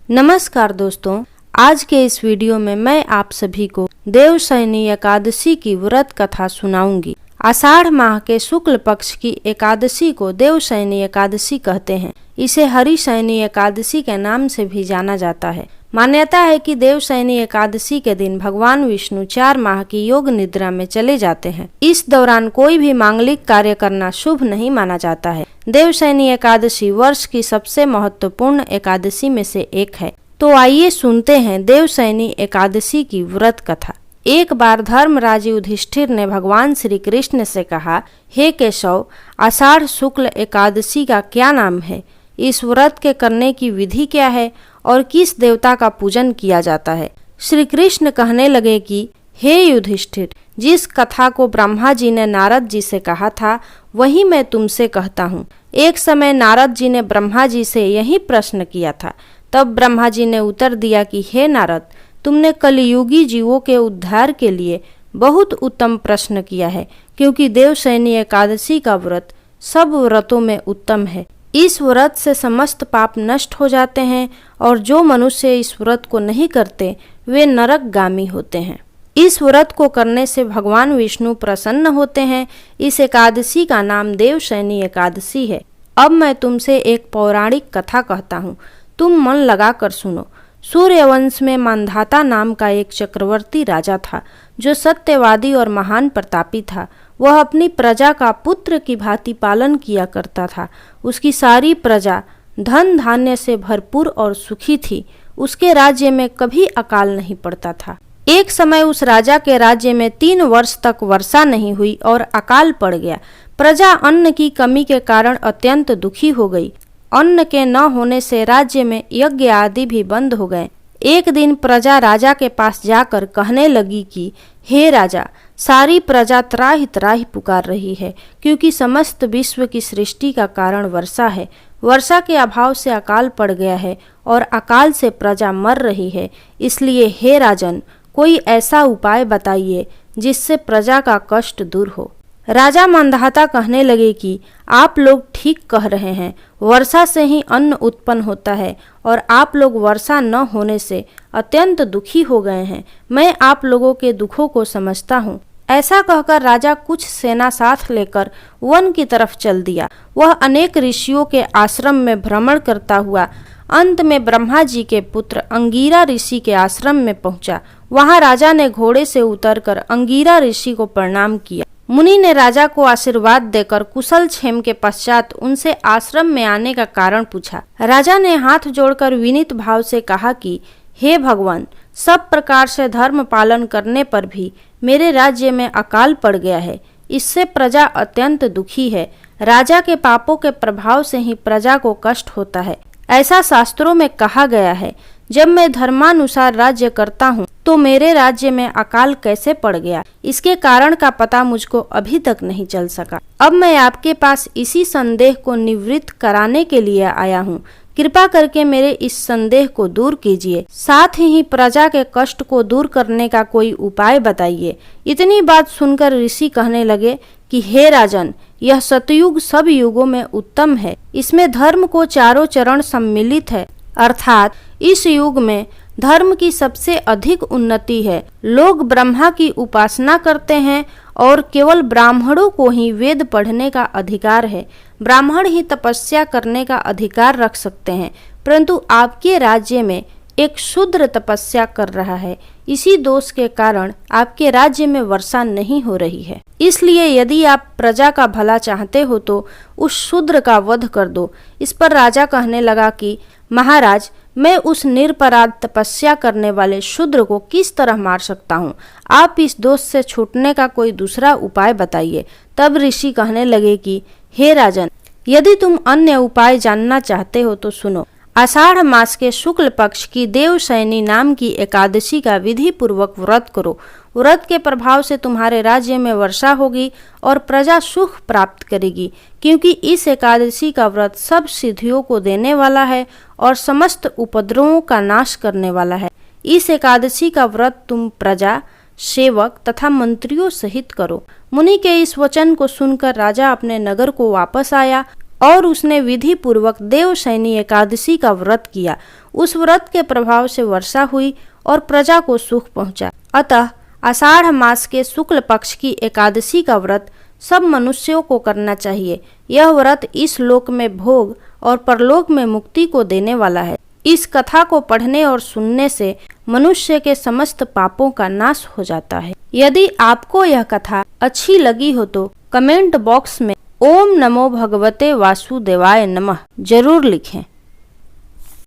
नमस्कार दोस्तों, आज के इस वीडियो में मैं आप सभी को देवशयनी एकादशी की व्रत कथा सुनाऊंगी। आषाढ़ माह के शुक्ल पक्ष की एकादशी को देवशयनी एकादशी कहते हैं। इसे हरिशयनी एकादशी के नाम से भी जाना जाता है। मान्यता है कि देवशयनी एकादशी के दिन भगवान विष्णु 4 माह की योग निद्रा में चले जाते हैं। इस दौरान कोई भी मांगलिक कार्य करना शुभ नहीं माना जाता है। देवशयनी एकादशी वर्ष की सबसे महत्वपूर्ण एकादशी में से एक है। तो आइए सुनते हैं देवशयनी एकादशी की व्रत कथा। एक बार धर्मराज युधिष्ठिर ने भगवान श्री कृष्ण से कहा, हे केशव, आषाढ़ शुक्ल एकादशी का क्या नाम है? इस व्रत के करने की विधि क्या है और किस देवता का पूजन किया जाता है? श्री कृष्ण कहने लगे कि हे युधिष्ठिर, जिस कथा को ब्रह्मा जी ने नारद जी से कहा था वही मैं तुमसे कहता हूँ। एक समय नारद जी ने ब्रह्मा जी से यही प्रश्न किया था। तब ब्रह्मा जी ने उत्तर दिया कि हे नारद, तुमने कलियुगी जीवों के उद्धार के लिए बहुत उत्तम प्रश्न किया है, क्योंकि देवशयनी एकादशी का व्रत सब व्रतों में उत्तम है। इस व्रत से समस्त पाप नष्ट हो जाते हैं और जो मनुष्य इस व्रत को नहीं करते वे नरकगामी होते हैं। इस व्रत को करने से भगवान विष्णु प्रसन्न होते हैं। इस एकादशी का नाम देवशयनी एकादशी है। अब मैं तुमसे एक पौराणिक कथा कहता हूँ, तुम मन लगा कर सुनो। सूर्यवंश में मांधाता नाम का एक चक्रवर्ती राजा था, जो सत्यवादी और महान प्रतापी था। वह अपनी प्रजा का पुत्र की भांति पालन किया करता था। उसकी सारी प्रजा धन धान्य से भरपूर और सुखी थी। उसके राज्य में कभी अकाल नहीं पड़ता था। एक समय उस राजा के राज्य में 3 वर्ष तक वर्षा नहीं हुई और अकाल पड़ गया। प्रजा अन्न की कमी के कारण अत्यंत दुखी हो गई। अन्न के न होने से राज्य में यज्ञ आदि भी बंद हो गए। एक दिन प्रजा राजा के पास जाकर कहने लगी कि हे राजा, सारी प्रजा त्राहि त्राहि पुकार रही है, क्योंकि समस्त विश्व की सृष्टि का कारण वर्षा है। वर्षा के अभाव से अकाल पड़ गया है और अकाल से प्रजा मर रही है। इसलिए हे राजन, कोई ऐसा उपाय बताइए जिससे प्रजा का कष्ट दूर हो। राजा मांधाता कहने लगे कि आप लोग ठीक कह रहे हैं। वर्षा से ही अन्न उत्पन्न होता है और आप लोग वर्षा न होने से अत्यंत दुखी हो गए हैं। मैं आप लोगों के दुखों को समझता हूँ। ऐसा कहकर राजा कुछ सेना साथ लेकर वन की तरफ चल दिया। वह अनेक ऋषियों के आश्रम में भ्रमण करता हुआ अंत में ब्रह्मा जी के पुत्र अंगिरा ऋषि के आश्रम में पहुंचा। वहां राजा ने घोड़े से उतरकर अंगिरा ऋषि को प्रणाम किया। मुनि ने राजा को आशीर्वाद देकर कुशल क्षेम के पश्चात उनसे आश्रम में आने का कारण पूछा। राजा ने हाथ जोड़कर विनीत भाव से कहा कि हे भगवान, सब प्रकार से धर्म पालन करने पर भी मेरे राज्य में अकाल पड़ गया है। इससे प्रजा अत्यंत दुखी है। राजा के पापों के प्रभाव से ही प्रजा को कष्ट होता है। ऐसा शास्त्रों में कहा गया है। जब मैं धर्मानुसार राज्य करता हूँ तो मेरे राज्य में अकाल कैसे पड़ गया, इसके कारण का पता मुझको अभी तक नहीं चल सका। अब मैं आपके पास इसी संदेह को निवृत्त कराने के लिए आया हूँ। कृपा करके मेरे इस संदेह को दूर कीजिए। साथ ही प्रजा के कष्ट को दूर करने का कोई उपाय बताइए। इतनी बात सुनकर ऋषि कहने लगे कि हे राजन, यह सतयुग सब युगों में उत्तम है। इसमें धर्म को चारों चरण सम्मिलित है, अर्थात इस युग में धर्म की सबसे अधिक उन्नति है। लोग ब्रह्मा की उपासना करते हैं और केवल ब्राह्मणों को ही वेद पढ़ने का अधिकार है। ब्राह्मण ही तपस्या करने का अधिकार रख सकते हैं, परंतु आपके राज्य में एक शूद्र तपस्या कर रहा है। इसी दोष के कारण आपके राज्य में वर्षा नहीं हो रही है। इसलिए यदि आप प्रजा का भला चाहते हो तो उस शूद्र का वध कर दो। इस पर राजा कहने लगा कि महाराज, मैं उस निरपराध तपस्या करने वाले शूद्र को किस तरह मार सकता हूँ? आप इस दोष से छूटने का कोई दूसरा उपाय बताइए। तब ऋषि कहने लगे कि हे राजन, यदि तुम अन्य उपाय जानना चाहते हो तो सुनो। आषाढ़ मास के शुक्ल पक्ष की देवशयनी नाम की एकादशी का विधि पूर्वक व्रत करो। व्रत के प्रभाव से तुम्हारे राज्य में वर्षा होगी और प्रजा सुख प्राप्त करेगी, क्योंकि इस एकादशी का व्रत सब सिद्धियों को देने वाला है और समस्त उपद्रवों का नाश करने वाला है। इस एकादशी का व्रत तुम प्रजा, सेवक तथा मंत्रियों सहित करो। मुनि के इस वचन को सुनकर राजा अपने नगर को वापस आया और उसने विधि पूर्वक देवशयनी एकादशी का व्रत किया। उस व्रत के प्रभाव से वर्षा हुई और प्रजा को सुख पहुंचा। अतः आषाढ़ मास के शुक्ल पक्ष की एकादशी का व्रत सब मनुष्यों को करना चाहिए। यह व्रत इस लोक में भोग और परलोक में मुक्ति को देने वाला है। इस कथा को पढ़ने और सुनने से मनुष्य के समस्त पापों का नाश हो जाता है। यदि आपको यह कथा अच्छी लगी हो तो कमेंट बॉक्स में ओम नमो भगवते वासुदेवाय नमः जरूर लिखें।